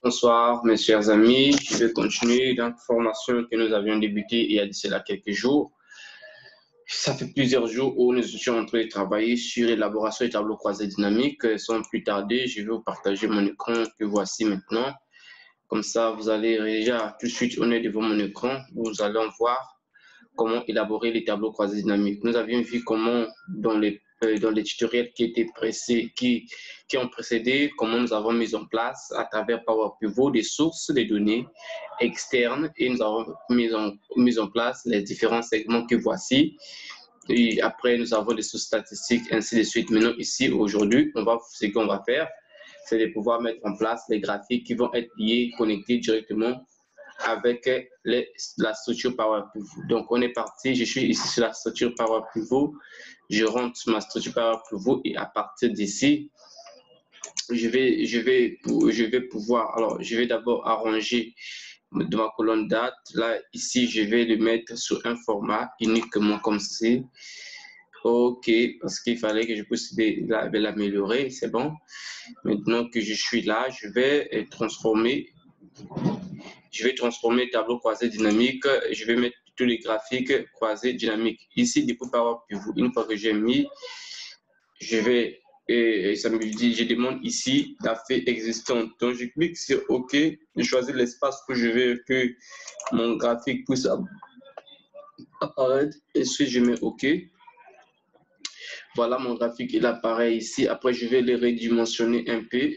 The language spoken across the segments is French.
Bonsoir, mes chers amis. Je vais continuer dans la formation que nous avions débutée il y a de cela quelques jours. Ça fait plusieurs jours où nous étions en train de travailler sur l'élaboration des tableaux croisés dynamiques. Sans plus tarder, je vais vous partager mon écran que voici maintenant. Comme ça, vous allez déjà tout de suite, on est devant mon écran. Vous allez voir comment élaborer les tableaux croisés dynamiques. Nous avions vu comment dans les tutoriels qui ont précédé, comment nous avons mis en place à travers Power Pivot des sources de données externes et nous avons mis en place les différents segments que voici. Et après, nous avons des sources statistiques, ainsi de suite. Maintenant, ici, aujourd'hui, ce qu'on va faire, c'est de pouvoir mettre en place les graphiques qui vont être liés, connectés directement avec la structure Power Pivot. Donc, on est parti. Je suis ici sur la structure Power Pivot. Je rentre sur ma structure Power Pivot et à partir d'ici, je vais pouvoir. Alors, je vais d'abord arranger de ma colonne date. Là, ici, je vais le mettre sur un format uniquement comme ceci. OK, parce qu'il fallait que je puisse l'améliorer. C'est bon. Maintenant que je suis là, je vais transformer tableau croisé dynamique. Je vais mettre tous les graphiques croisés dynamiques. Ici, du coup, Power Pivot. Une fois que j'ai mis, je vais, et ça me dit, je demande ici la feuille existante. Donc, je clique sur OK. Je choisis l'espace que je veux que mon graphique puisse apparaître. Et ensuite, je mets OK. Voilà, mon graphique, il apparaît ici. Après, je vais le redimensionner un peu.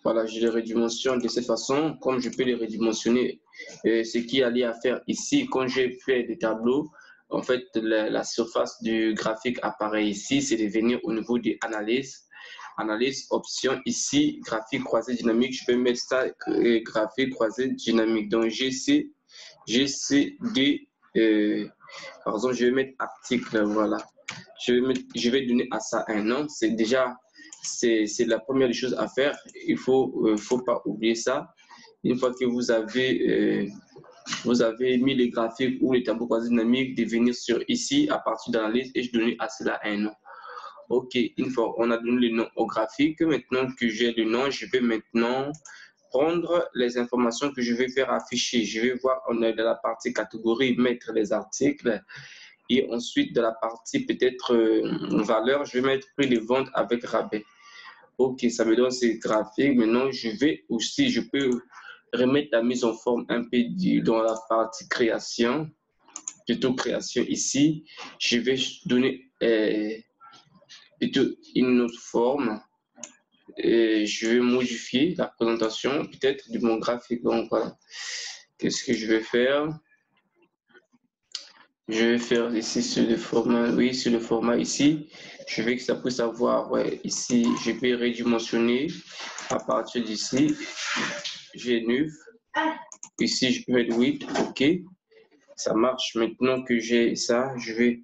Voilà, je les redimensionne de cette façon. Comme je peux les redimensionner, ce qu'il y a à faire ici, quand j'ai fait des tableaux, en fait, la surface du graphique apparaît ici. C'est de venir au niveau des analyses. Analyse, option, ici, graphique croisé dynamique. Je peux mettre ça, graphique croisé dynamique. Donc, GCD, par exemple, je vais mettre article, voilà. Je vais donner à ça un nom. C'est déjà, c'est la première des choses à faire. Il faut pas oublier ça. Une fois que vous avez mis les graphiques ou les tableaux croisés dynamiques, de venir sur ici à partir de l'analyse et je donne à cela un nom. OK, une fois on a donné le nom au graphique, maintenant que j'ai le nom, je vais maintenant prendre les informations que je vais faire afficher. Je vais voir, on est dans la partie catégorie, mettre les articles. Et ensuite, de la partie peut-être valeur, je vais mettre prix de vente avec rabais. OK, ça me donne ces graphiques. Maintenant, je peux remettre la mise en forme un peu dans la partie création, plutôt création ici. Je vais donner plutôt une autre forme. Et je vais modifier la présentation peut-être de mon graphique. Donc voilà, qu'est-ce que je vais faire? Je vais faire ici sur le format, oui, sur le format ici. Je vais que ça puisse avoir, ouais, ici, je vais redimensionner à partir d'ici. J'ai 9. Ici, je peux mettre 8. OK. Ça marche. Maintenant que j'ai ça, je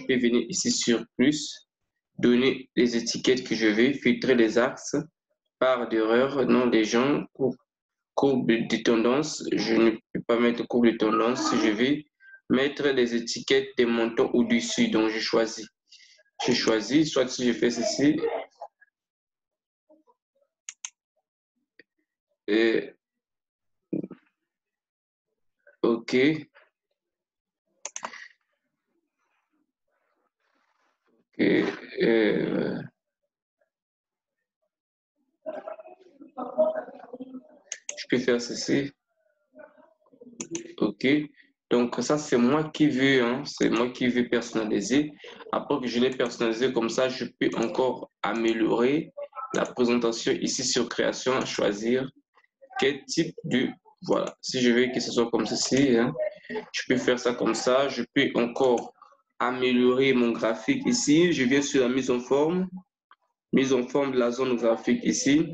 peux venir ici sur plus, donner les étiquettes que je vais, filtrer les axes, part d'erreur, nom des gens, courbe de tendance. Je ne peux pas mettre courbe de tendance. Je vais mettre les étiquettes des montants au-dessus. Donc, je choisis. Soit si je fais ceci. OK. Je peux faire ceci. OK. Donc, ça, c'est moi qui veux, hein, c'est moi qui veux personnaliser. Après que je l'ai personnalisé comme ça, je peux encore améliorer la présentation ici sur création, choisir quel type de... Voilà, si je veux que ce soit comme ceci, hein, je peux faire ça comme ça. Je peux encore améliorer mon graphique ici. Je viens sur la mise en forme de la zone graphique ici.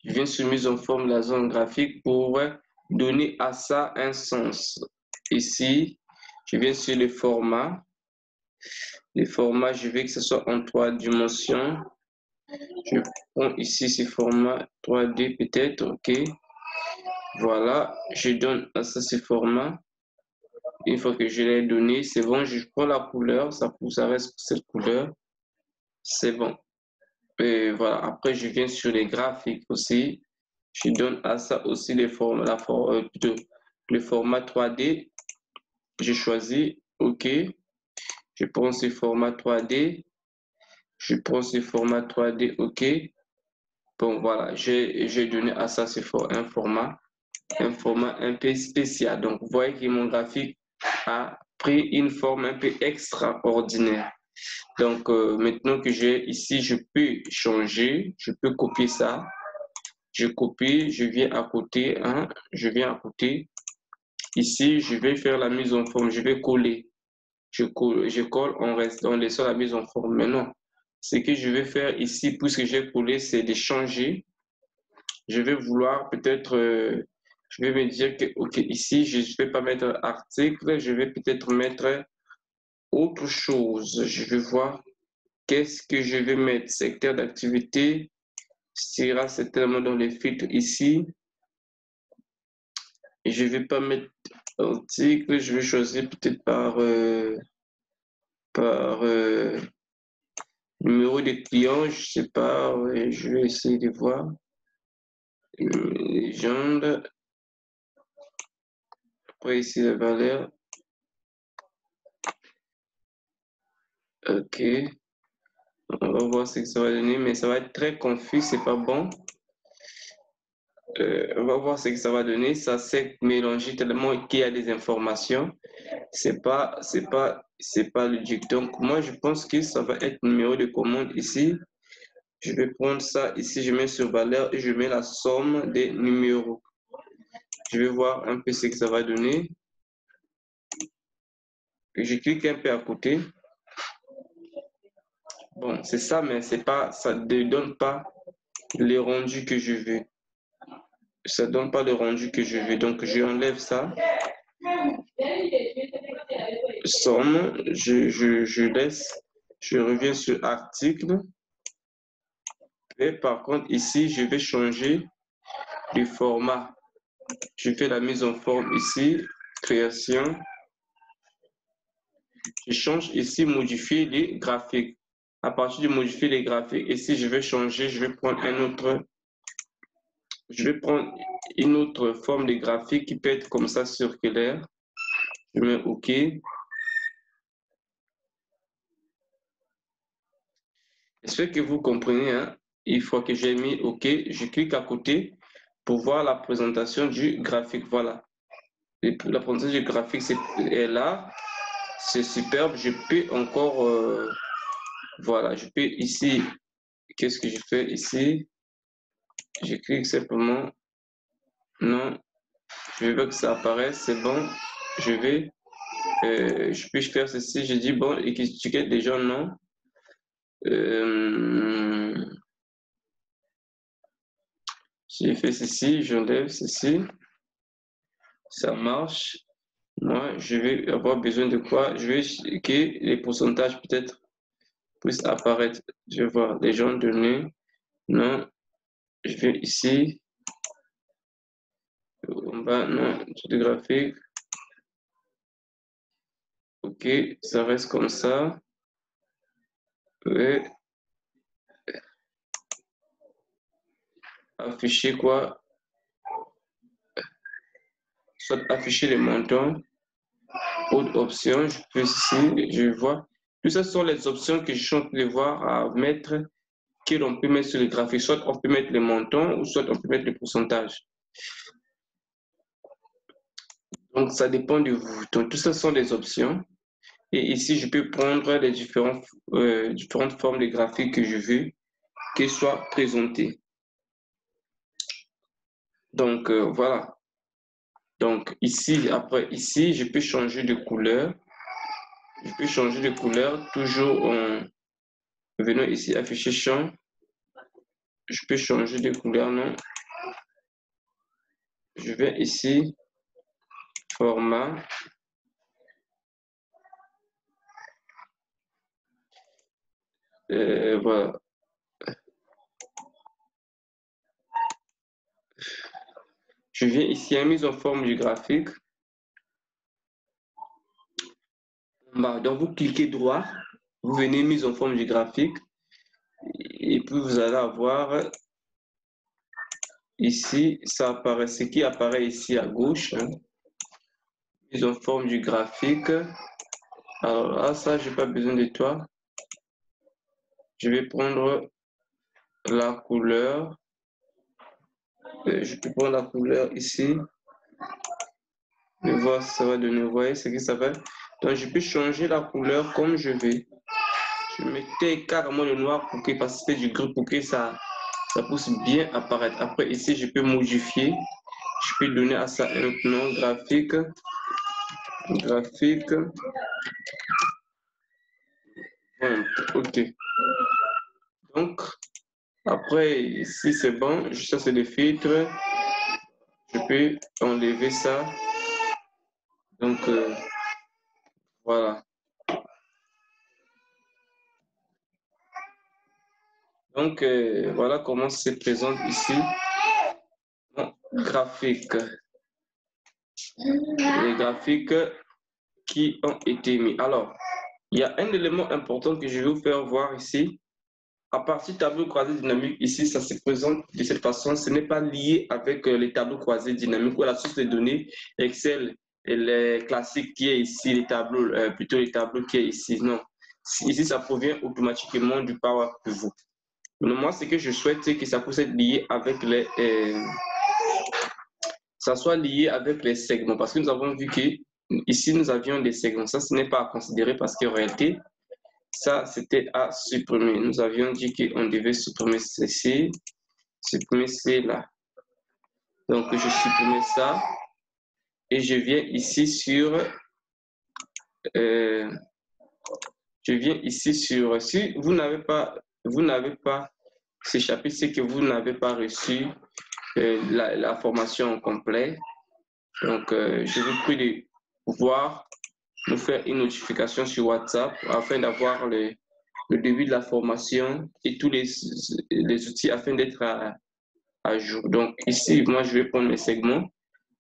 Je viens sur mise en forme de la zone graphique pour donner à ça un sens. Ici, je viens sur le format. Le format, je veux que ce soit en 3 dimensions. Je prends ici ce format 3D peut-être, OK. Voilà, je donne à ça ce format. Une fois que je l'ai donné, c'est bon, je prends la couleur, ça reste cette couleur. C'est bon. Et voilà, après, je viens sur les graphiques aussi. Je donne à ça aussi le format 3D. J'ai choisi, OK. Je prends ce format 3D. Je prends ce format 3D, OK. Bon, voilà, j'ai donné à ça un format un peu spécial. Donc, vous voyez que mon graphique a pris une forme un peu extraordinaire. Donc, maintenant que j'ai ici, je peux changer, je peux copier ça. Je copie, je viens à côté, hein, je viens à côté. Ici, je vais faire la mise en forme, je vais coller. Je colle, on reste dans les la mise en forme. Maintenant, ce que je vais faire ici, puisque j'ai collé, c'est de changer. Je vais vouloir peut-être, je vais me dire que, OK, ici, je ne vais pas mettre article, je vais peut-être mettre autre chose. Je vais voir qu'est-ce que je vais mettre. Secteur d'activité sera certainement dans les filtres ici. Et je ne vais pas mettre article, je vais choisir peut-être par numéro de client, je sais pas, ouais, je vais essayer de voir. Légende. Après ici la valeur. OK. On va voir ce que ça va donner, mais ça va être très confus, c'est pas bon. On va voir ce que ça va donner. Ça s'est mélangé tellement qu'il y a des informations. C'est pas logique. Donc moi je pense que ça va être numéro de commande ici. Je vais prendre ça ici, je mets sur valeur et je mets la somme des numéros. Je vais voir un peu ce que ça va donner. Je clique un peu à côté. Bon, c'est ça, mais c'est pas, ça ne donne pas le rendu que je veux. Ça ne donne pas le rendu que je veux. Donc, je enlève ça. Somme, je laisse, je reviens sur article. Et par contre, ici, je vais changer de format. Je fais la mise en forme ici, création. Je change ici, modifier les graphiques. À partir de modifier les graphiques, ici, je vais changer, je vais prendre une autre forme de graphique qui peut être comme ça, circulaire. Je mets OK. J'espère que vous comprenez, hein? Une fois que j'ai mis OK, je clique à côté pour voir la présentation du graphique. Voilà. La présentation du graphique est là. C'est superbe. Je peux encore... voilà, je peux ici... Qu'est-ce que je fais ici? Je clique simplement. Non, je veux que ça apparaisse. C'est bon. Je vais... je peux faire ceci. Je dis bon, étiquette des gens, non. J'ai fait ceci, j'enlève ceci. Ça marche. Moi, je vais avoir besoin de quoi? Je vais que les pourcentages peut-être puissent apparaître. Je vais voir les gens donnés. Non, je vais ici. En bas, non, de graphique. OK, ça reste comme ça. Ouais. Afficher quoi? Soit afficher les montants. Autre option, je peux ici, je vois. Tout ça sont les options que je suis en train de voir à mettre, que l'on peut mettre sur le graphique. Soit on peut mettre les montants ou soit on peut mettre le pourcentage. Donc, ça dépend de vous. Donc, tout ça sont des options. Et ici, je peux prendre les différentes formes de graphiques que je veux qu'ils soient présentés. Donc, voilà. Donc, ici, après, ici, je peux changer de couleur. Je peux changer de couleur toujours en venant ici, afficher champ. Je peux changer de couleur, non? Je vais ici, format. Voilà. Je viens ici à mise en forme du graphique. Donc vous cliquez droit, vous venez mise en forme du graphique. et puis vous allez avoir ici, ça apparaît, ce qui apparaît ici à gauche, hein, mise en forme du graphique. Alors là, ça, j'ai pas besoin de toi. Je vais prendre la couleur. Je peux prendre la couleur ici. Je vois, ça va donner, vous voyez ce que ça fait. Donc, je peux changer la couleur comme je veux. Je mettais carrément le noir pour que, parce que c'est du gris pour que ça puisse bien apparaître. Après, ici, je peux modifier. Je peux donner à ça un nom graphique. Graphique. OK. Donc, après, ici, c'est bon. Ça, c'est des filtres. Je peux enlever ça. Donc, voilà. Donc, voilà comment se présente ici mon graphique. Les graphiques qui ont été mis. Alors, il y a un élément important que je vais vous faire voir ici. À partir du tableau croisé dynamique, ici, ça se présente de cette façon. Ce n'est pas lié avec les tableaux croisés dynamiques ou la source de données Excel et les classiques qui est ici, les tableaux, plutôt les tableaux qui est ici. Non. Ici, ça provient automatiquement du Power Pivot. Moi, ce que je souhaite, c'est que ça puisse être lié avec les... ça soit lié avec les segments. Parce que nous avons vu que ici, nous avions des segments. Ça, ce n'est pas à considérer parce qu'en réalité, ça, c'était à supprimer. Nous avions dit qu'on devait supprimer ceci, supprimer cela. Donc, je supprime ça et je viens ici sur... je viens ici sur... Si vous n'avez pas ce chapitre, c'est que vous n'avez pas reçu la formation complète. Donc, je vous prie de pouvoir nous faire une notification sur WhatsApp afin d'avoir le début de la formation et tous les outils afin d'être à jour. Donc, ici, moi, je vais prendre mes segments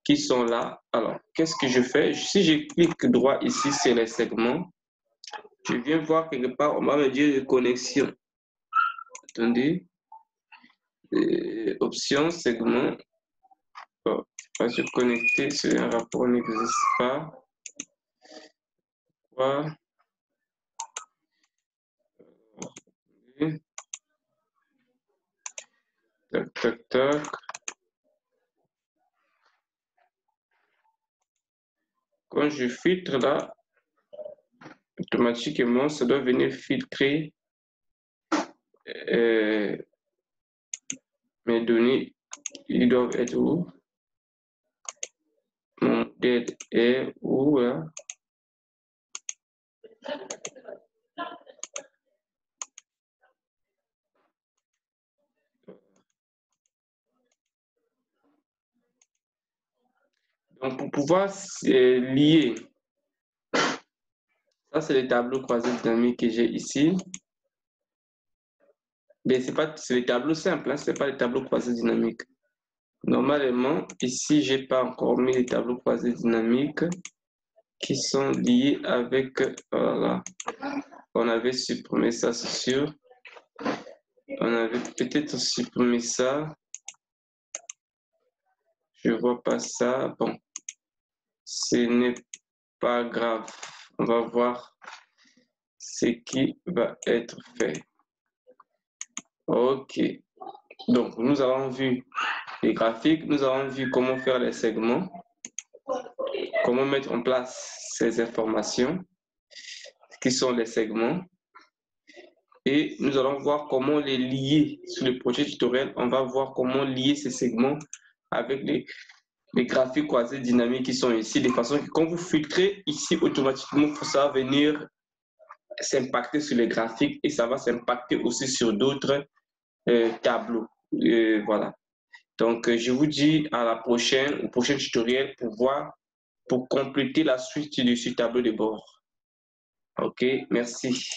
qui sont là. Alors, qu'est-ce que je fais? Si je clique droit ici sur les segments, je viens voir quelque part, on va me dire connexion. Attendez. Options, segments. Oh, pas se connecter sur un rapport n'existe pas. Voilà. Tac, tac, tac. Quand je filtre là, automatiquement, ça doit venir filtrer mes données. Ils doivent être où? Mon dead est où là? Donc, pour pouvoir lier, ça c'est le tableau croisé dynamique que j'ai ici. Mais c'est le tableau simple, hein, ce n'est pas le tableau croisé dynamique. Normalement, ici, je n'ai pas encore mis les tableaux croisés dynamiques qui sont liés avec, voilà, on avait supprimé ça, c'est sûr. On avait peut-être supprimé ça. Je ne vois pas ça. Bon, ce n'est pas grave. On va voir ce qui va être fait. OK. Donc, nous avons vu les graphiques, nous avons vu comment faire les segments, comment mettre en place ces informations qui sont les segments. Et nous allons voir comment les lier. Sur le projet tutoriel, on va voir comment lier ces segments avec les graphiques croisés dynamiques qui sont ici, de façon que quand vous filtrez ici, automatiquement, ça va venir s'impacter sur les graphiques et ça va s'impacter aussi sur d'autres tableaux. Voilà. Donc, je vous dis à la prochaine, au prochain tutoriel pour compléter la suite de ce tableau de bord. OK, merci.